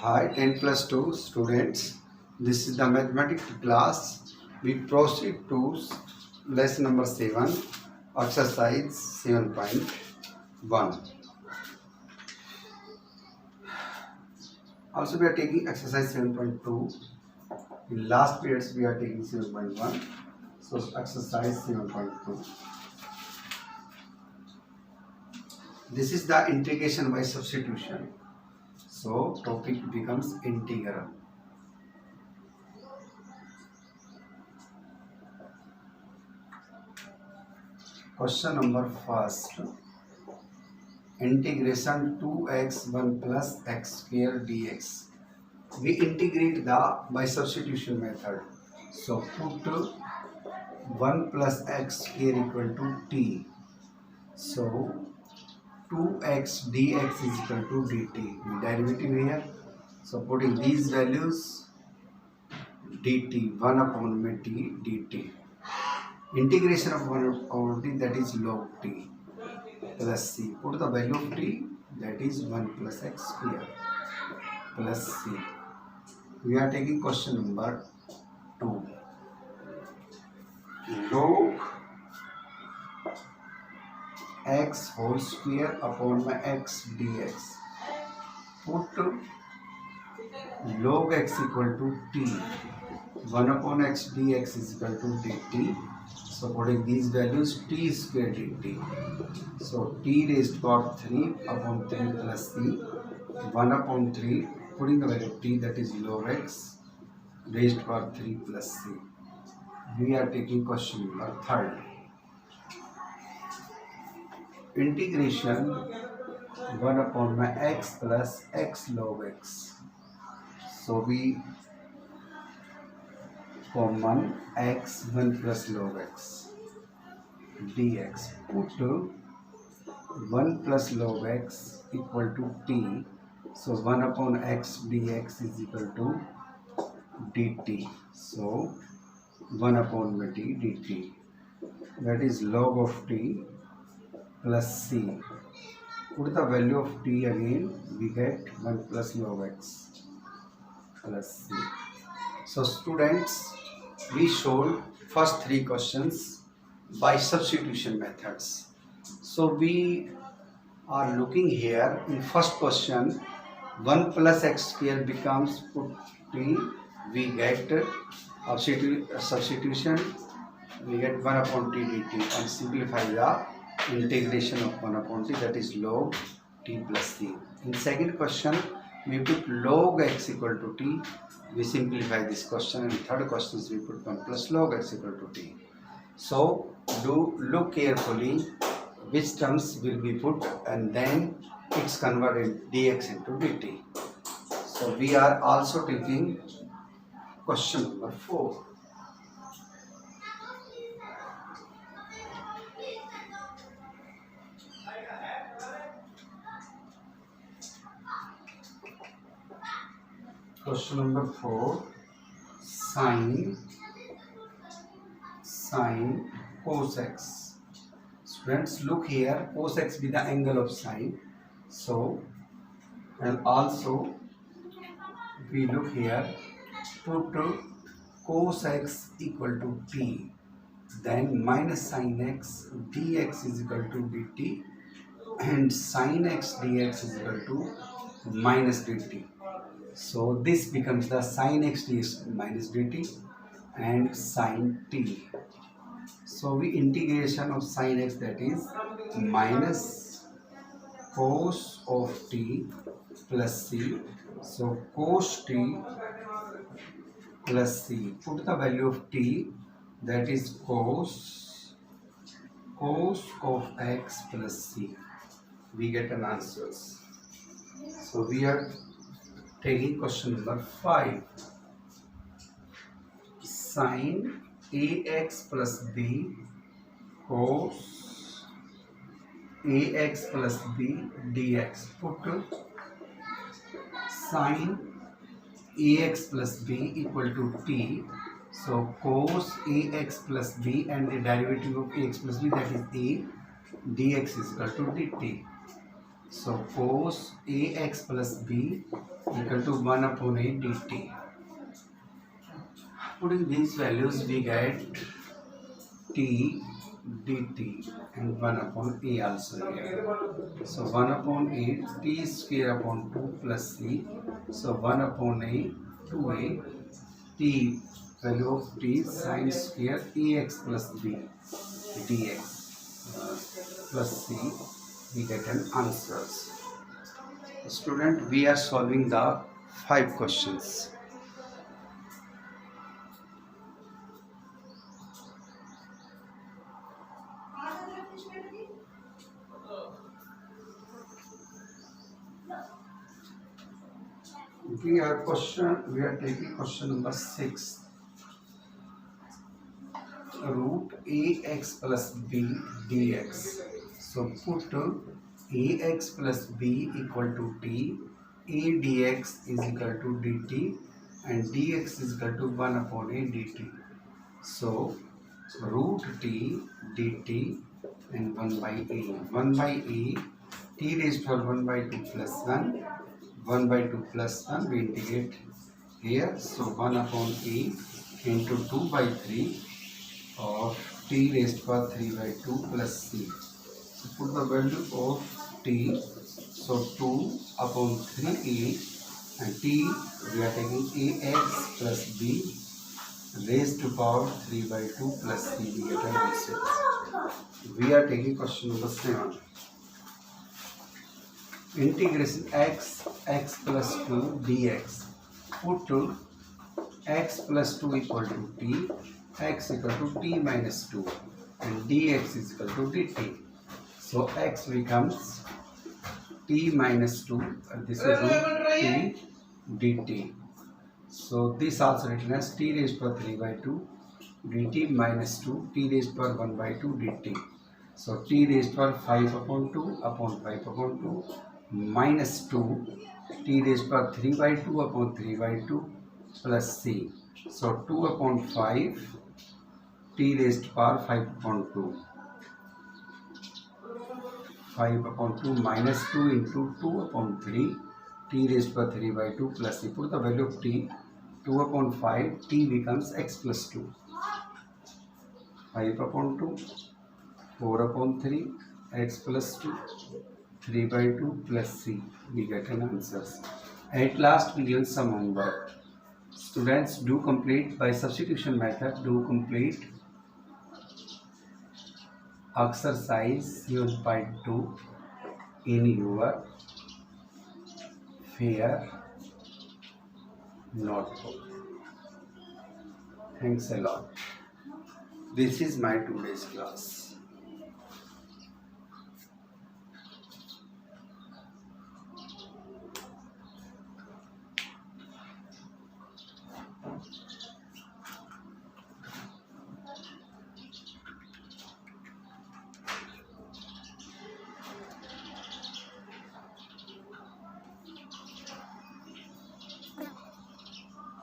Hi 10 plus 2 students. This is the mathematics class. We proceed to lesson number 7, exercise 7.1. Also we are taking exercise 7.2. In last periods we are taking 7.1. So exercise 7.2. This is the integration by substitution. So topic becomes integral. Question number first. Integration 2x1 plus x square dx. We integrate the by substitution method. So put 1 plus x square equal to t. So 2x dx is equal to dt. The derivative here. So putting these values, dt 1 upon t dt. Integration of 1 upon t, that is log t, plus c. Put the value of t, that is 1 plus x square plus c. We are taking question number 2. Log x whole square upon my x dx. Put log x equal to t. 1 upon x dx is equal to dt. So putting these values, t square dt. So t raised to power 3 upon 3 plus c. 1 upon 3, putting the value of t, that is log x raised to power 3 plus c. We are taking question number 3. Integration 1 upon my x plus x log x. So we common x 1 plus log x dx. Put 1 plus log x equal to t. So 1 upon x dx is equal to dt. So 1 upon t dt. That is log of t plus c. Put the value of t again, we get 1 plus log x plus c. So students, we solved first 3 questions by substitution methods. So we are looking here in first question, 1 plus x square becomes put t, we get substitution, we get 1 upon t dt, and simplify the integration of 1 upon t, that is log t plus c. In second question, we put log x equal to t, we simplify this question, and third question is we put 1 plus log x equal to t. So do look carefully which terms will be put, and then it's converted dx into dt. So we are also taking question number 4. Question number 4. Sine cos x. Students, look here, cos x be the angle of sine. So, and also we look here, put cos x equal to t, then minus sin x dx is equal to dt, and sin x dx is equal to minus dt. So this becomes the sin x dx minus dt and sin t. So we integration of sin x, that is minus cos of t plus c. So cos t plus c. Put the value of t, that is cos of x plus c. We get an answer. So we are taking question number 5. Sin ax plus b cos ax plus b dx. Put sin ax plus b equal to t. So cos ax plus b, and the derivative of ax plus b, that is a, dx is equal to dt. So cos ax plus b equal to 1 upon a dt. Putting these values we get t dt and 1 upon a also here. So 1 upon a t square upon 2 plus c. So 1 upon a 2a t value of t sine square ax plus b dx plus c, we get an answers. Student, we are solving the 5 questions. Looking at question, we are taking question number 6. Root ax plus b dx. So put ax plus b equal to t, a dx is equal to dt, and dx is equal to 1 upon a dt. So root t dt and 1 by a. 1 by a, t raised to 1 by 2 plus 1, 1 by 2 plus 1, we integrate here. So 1 upon a into 2 by 3 of t raised to 3 by 2 plus c. So put the value of t. So 2 upon 3a, and t we are taking ax plus b raised to power 3 by 2 plus c, we get an answer. We are taking question number 7. Integration x plus 2 dx. Put x plus 2 equal to t, x equal to t minus 2, and dx is equal to dt. So x becomes t minus 2, and this is root t dt. So this also written as t raised to 3 by 2 dt minus 2 t raised to 1 by 2 dt. So t raised to 5 upon 2 upon 5 upon 2 minus 2 t raised to 3 by 2 upon 3 by 2 plus c. So 2 upon 5 t raised to power 5 upon 2. 5 upon 2 minus 2 into 2 upon 3 t raised to 3 by 2 plus c. Put the value of t. 2 upon 5 t becomes x plus 2. 5 upon 2, 4 upon 3 x plus 2, 3 by 2 plus c, we get an answers. At last we give some homework. Students, do complete by substitution method, do complete exercise 7.2 in your fair notebook. Thanks a lot. This is my today's class.